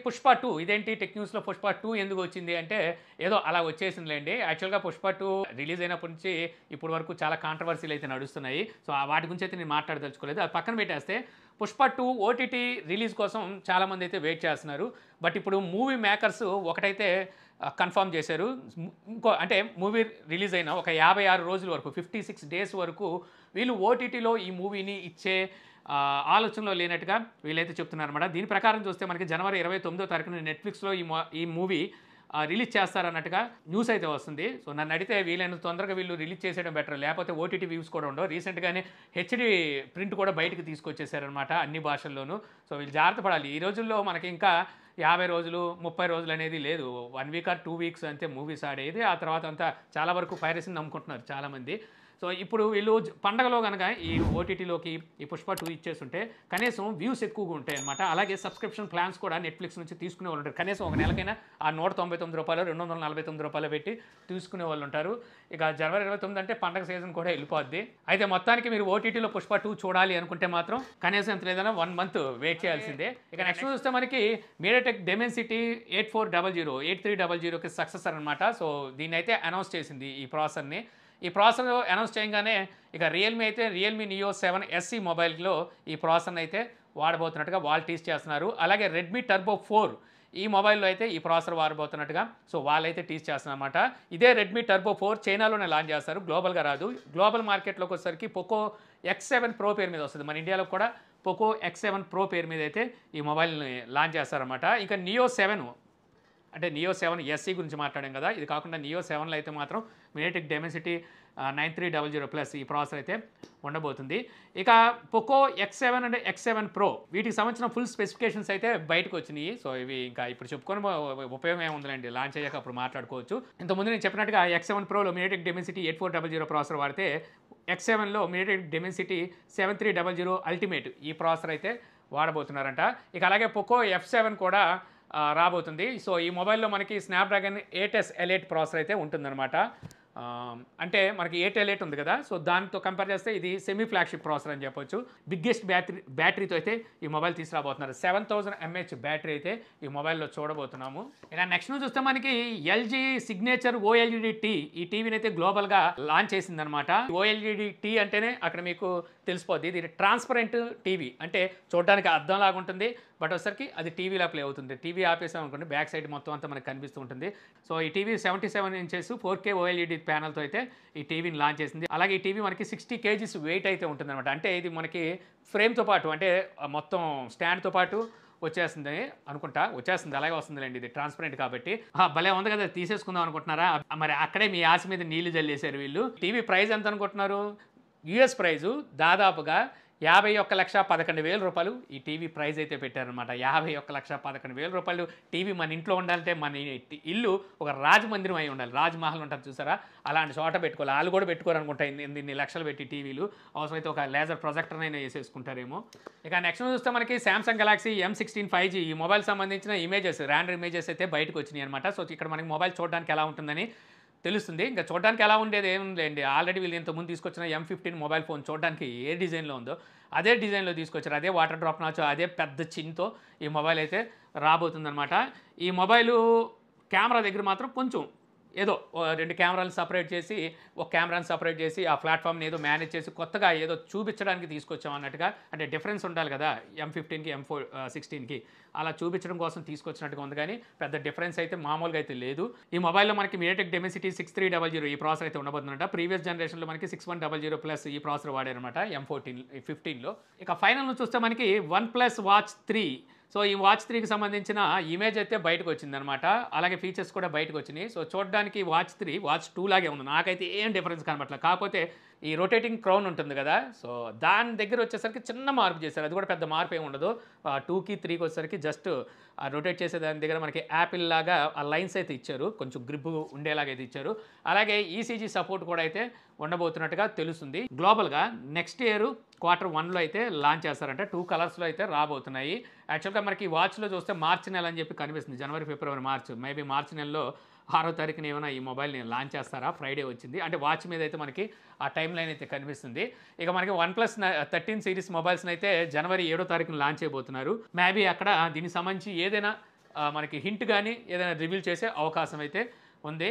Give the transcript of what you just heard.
పుష్ప 2 ఇదేంటి టెక్ న్యూస్‌లో పుష్ప 2 ఎందుకు వచ్చింది అంటే ఏదో అలా వచ్చేసిందిలెండి. యాక్చువల్‌గా పుష్ప 2 రిలీజ్ అయినప్పటి నుంచి ఇప్పటి వరకు చాలా కాంట్రోవర్సీలు అయితే నడుస్తున్నాయి. సో, వాటి గురించి అయితే నేను మాట్లాడదలుచుకోలేదు. అది పక్కన పెట్టేస్తే పుష్ప 2 ఓటీటీ రిలీజ్ కోసం చాలామంది అయితే వెయిట్ చేస్తున్నారు. బట్ ఇప్పుడు మూవీ మేకర్స్ ఒకటైతే కన్ఫర్మ్ చేశారు. ఇంకో అంటే మూవీ రిలీజ్ అయిన ఒక 56 రోజుల వరకు 56 డేస్ వరకు వీళ్ళు ఓటీటీలో ఈ మూవీని ఇచ్చే ఆలోచనలో లేనట్టుగా వీళ్ళైతే చెప్తున్నారన్నమాట. దీని ప్రకారం చూస్తే మనకి జనవరి 29వ తారీఖున నెట్‌ఫ్లిక్స్‌లో ఈ మూవీ రిలీజ్ చేస్తారన్నట్టుగా న్యూస్ అయితే వస్తుంది. సో, నన్ను అడిగితే వీలైనంత తొందరగా వీళ్ళు రిలీజ్ చేసేయడం బెటర్. లేకపోతే ఓటీటీ వ్యూస్ కూడా ఉండవు. రీసెంట్‌గానే హెచ్‌డీ ప్రింట్ కూడా బయటకు తీసుకొచ్చేసారనమాట అన్ని భాషల్లోనూ. సో, వీళ్ళు జాగ్రత్త పడాలి. ఈ రోజుల్లో మనకి ఇంకా 50 రోజులు, 30 రోజులు అనేది లేదు. 1 వీక్ ఆర్ 2 వీక్స్ అంతే మూవీస్ ఆడేది. ఆ తర్వాత అంతా చాలా వరకు పైరసీని నమ్ముకుంటున్నారు చాలామంది. సో, ఇప్పుడు వీళ్ళు పండగలో గనక ఈ ఓటీటీలోకి ఈ పుష్ప 2 ఇచ్చేస్తుంటే కనీసం వ్యూస్ ఎక్కువగా ఉంటాయన్నమాట. అలాగే సబ్స్క్రిప్షన్ ప్లాన్స్ కూడా నెట్‌ఫ్లిక్స్ నుంచి తీసుకునే వాళ్ళు ఉంటారు. కనీసం ఒక నెలకైనా ఆ రూ. 199 రూ. 249 పెట్టి తీసుకునే వాళ్ళు ఉంటారు. ఇక జనవరి 29 అంటే పండగ సీజన్ కూడా వెళ్ళిపోద్ది. అయితే మొత్తానికి మీరు ఓటీటీలో పుష్ప 2 చూడాలి అనుకుంటే మాత్రం కనీసం ఎంత లేదన్నా 1 మంత్ వెయిట్ చేయాల్సిందే. ఇక నెక్స్ట్ చూస్తే మనకి మీడియాటెక్ డెమెన్సిటీ 8300కి సక్సెసర్ అనమాట. సో, దీన్నైతే అనౌన్స్ చేసింది ఈ ప్రాసెసర్‌ని. ఈ ప్రాసెసర్ అనౌన్స్ చేయగానే ఇక రియల్మీ అయితే రియల్మీ నియో 7 ఎస్ఈ మొబైల్‌లో ఈ ప్రాసెసర్‌ని అయితే వాడబోతున్నట్టుగా వాళ్ళు టీజ్ చేస్తున్నారు. అలాగే రెడ్మీ టర్బో 4 ఈ మొబైల్‌లో అయితే ఈ ప్రాసెసర్ వాడబోతున్నట్టుగా సో, వాళ్ళైతే టీజ్ చేస్తున్నారన్నమాట. ఇదే రెడ్మీ టర్బో 4 చైనాలోనే లాంచ్ చేస్తారు. గ్లోబల్‌గా రాదు. గ్లోబల్ మార్కెట్‌లోకి వచ్చేసరికి పోకో X7 ప్రో పేరు మీద వస్తుంది. మన ఇండియాలో కూడా పోకో X7 ప్రో పేరు మీద అయితే ఈ మొబైల్‌ని లాంచ్ చేస్తారన్నమాట. ఇంకా నియో 7 అంటే నియో 7 ఎస్ఈ గురించి మాట్లాడాం కదా. ఇది కాకుండా నియో 7లో అయితే మాత్రం మీడియాటెక్ డెమెన్సిటీ 9300 ప్లస్ ఈ ప్రాసెసర్ అయితే ఉండబోతుంది. ఇక Poco X7 and X7 pro వీటికి సంబంధించిన ఫుల్ స్పెసిఫికేషన్స్ అయితే బయటకు వచ్చినాయి. సో, ఇవి ఇంకా ఇప్పుడు చెప్పుకొని ఉపయోగం ఏముందండి, లాంచ్ అయ్యాక అప్పుడు మాట్లాడుకోవచ్చు. ఇంతకుముందు నేను చెప్పినట్టుగా X7 ప్రోలో మీడియాటెక్ డెమెన్సిటీ 8400 ప్రాసెసర్ వాడితే X7లో మీడియాటెక్ డెమెన్సిటీ 7300 అల్టిమేట్ ఈ ప్రాసెసర్ అయితే వాడబోతున్నారంట. ఇక అలాగే పోకో F7 కూడా రాబోతుంది. సో, ఈ మొబైల్‌లో మనకి స్నాప్‌డ్రాగన్ 8S Elite ప్రాసెసర్ అయితే ఉంటుందన్నమాట. అంటే మనకి 8 Elite ఉంది కదా. సో, దాంతో కంపేర్ చేస్తే ఇది సెమీ ఫ్లాగ్‌షిప్ ప్రాసెసర్ అని చెప్పొచ్చు. బిగ్గెస్ట్ బ్యాటరీతో అయితే ఈ మొబైల్ తీసుకురాబోతున్నారు. 7000 mAh బ్యాటరీ అయితే ఈ మొబైల్‌లో చూడబోతున్నాము. ఇక నెక్స్ట్ చూస్తే మనకి ఎల్జీ సిగ్నేచర్ ఓఎల్ఈడి టీ ఈ టీవీని అయితే గ్లోబల్‌గా లాంచ్ చేసిందనమాట. ఓఎల్ఈడి టీ అంటేనే అక్కడ మీకు తెలిసిపోద్ది. ఇది ట్రాన్స్పరెంట్ టీవీ అంటే చూడడానికి అద్దం లాగా ఉంటుంది. బట్ వచ్చేసరికి అది టీవీలా ప్లే అవుతుంది. టీవీ ఆపేసాం అనుకోండి బ్యాక్ సైడ్ మొత్తం అంతా మనకు కనిపిస్తూ ఉంటుంది. సో, ఈ టీవీ 77 ఇంచెస్ 4K ఓఎల్ఈడి ప్యానల్తో అయితే ఈ టీవీని లాంచ్ చేసింది. అలాగే ఈ టీవీ మనకి 60 kgs వెయిట్ అయితే ఉంటుందన్నమాట. అంటే ఇది మనకి ఫ్రేమ్తో పాటు అంటే మొత్తం స్టాండ్తో పాటు వచ్చేస్తుంది అనుకుంటా. వచ్చేస్తుంది అలాగే వస్తుందిలేండి. ఇది ట్రాన్స్పరెంట్ కాబట్టి. భలే ఉంది కదా, తీసేసుకుందాం అనుకుంటున్నారా? మరి అక్కడే మీ ఆశ మీద నీళ్లు జల్లేశారు వీళ్ళు. టీవీ ప్రైస్ ఎంత అనుకుంటున్నారు? యూఎస్ ప్రైజు దాదాపుగా 51,11,000 రూపాయలు ఈ టీవీ ప్రైజ్ అయితే పెట్టారనమాట. 51,11,000 రూపాయలు టీవీ మన ఇంట్లో ఉండాలంటే మన ఇల్లు ఒక రాజమందిరం అయి ఉండాలి. రాజ్‌మహల్ ఉంటుంది చూసారా, అలాంటి చోట పెట్టుకోవాలి. వాళ్ళు కూడా పెట్టుకోరు అనుకుంటా ఇన్ని లక్షలు పెట్టి టీవీలు. అవసరమైతే ఒక లేజర్ ప్రొజెక్టర్నైనా వేసేసుకుంటారేమో. ఇక నెక్స్ట్ చూస్తే మనకి సామ్సంగ్ గెలాక్సీ M16 5G ఈ మొబైల్ సంబంధించిన ఇమేజెస్ ర్యాండర్ ఇమేజెస్ అయితే బయటకు వచ్చినాయి అనమాట. సో, ఇక్కడ మనకి మొబైల్ చూడడానికి ఎలా ఉంటుందని తెలుస్తుంది. ఇంకా చూడడానికి ఎలా ఉండేది ఏముందిలేండి, ఆల్రెడీ వీళ్ళు ఇంతకుముందు తీసుకొచ్చిన M15 మొబైల్ ఫోన్ చూడడానికి ఏ డిజైన్లో ఉందో అదే డిజైన్లో తీసుకొచ్చారు. అదే వాటర్ డ్రాప్ నాచ్, అదే పెద్ద చిన్తో ఈ మొబైల్ అయితే రాబోతుందన్నమాట. ఈ మొబైలు కెమెరా దగ్గర మాత్రం కొంచెం ఏదో 2 కెమెరాలు సపరేట్ చేసి ఒక కెమెరాని సపరేట్ చేసి ఆ ప్లాట్ఫామ్ని ఏదో మేనేజ్ చేసి కొత్తగా ఏదో చూపించడానికి తీసుకొచ్చాం అన్నట్టుగా. అంటే డిఫరెన్స్ ఉండాలి కదా M15కి M16కి, అలా చూపించడం కోసం తీసుకొచ్చినట్టుగా ఉంది. కానీ పెద్ద డిఫరెన్స్ అయితే మామూలుగా అయితే లేదు. ఈ మొబైల్లో మనకి మీడియాటెక్ డెమెన్సిటీ 6300 ఈ ప్రాసెసర్ అయితే ఉండబోతుందంట. ప్రీవియస్ జనరేషన్లో మనకి 6100 ప్లస్ ఈ ప్రాసెసర్ వాడారనమాట M15లో. ఇక ఫైనల్ చూస్తే మనకి OnePlus Watch 3 సో, ఈ వాచ్ 3కి సంబంధించిన ఇమేజ్ అయితే బయటకు వచ్చిందనమాట. అలాగే ఫీచర్స్ కూడా బయటకు వచ్చినాయి. సో, చూడడానికి వాచ్ 3 వాచ్ 2 లాగే ఉంది. నాకైతే ఏం డిఫరెన్స్ కనబడట్లేదు. కాకపోతే ఈ రొటేటింగ్ క్రౌన్ ఉంటుంది కదా, సో దాని దగ్గర వచ్చేసరికి చిన్న మార్పు చేశారు. అది కూడా పెద్ద మార్పు ఏమి ఉండదు. 2కి 3కి వచ్చేసరికి జస్ట్ రొటేట్ చేసే దాని దగ్గర మనకి యాపిల్ లాగా ఆ లైన్స్ అయితే ఇచ్చారు. కొంచెం గ్రిప్ ఉండేలాగా అయితే ఇచ్చారు. అలాగే ఈసీజీ సపోర్ట్ కూడా అయితే ఉండబోతున్నట్టుగా తెలుస్తుంది. గ్లోబల్గా నెక్స్ట్ ఇయర్ Q1లో అయితే లాంచ్ చేస్తారంటే 2 కలర్స్లో అయితే రాబోతున్నాయి. యాక్చువల్గా మనకి వాచ్లో చూస్తే మార్చి నెల అని చెప్పి కనిపిస్తుంది. జనవరి, ఫిబ్రవరి, మార్చ్, మేబీ మార్చి నెలలో 6వ తారీఖున ఏమైనా ఈ మొబైల్ని లాంచ్ చేస్తారా? ఫ్రైడే వచ్చింది అంటే వాచ్ మీద అయితే మనకి ఆ టైం లైన్ అయితే కనిపిస్తుంది. ఇక మనకి OnePlus 13 సిరీస్ మొబైల్స్ని అయితే జనవరి 7వ తారీఖున లాంచ్ చేయబోతున్నారు. మేబీ అక్కడ దీనికి సంబంధించి ఏదైనా మనకి హింట్ కానీ ఏదైనా రివీల్ చేసే అవకాశం అయితే ఉంది.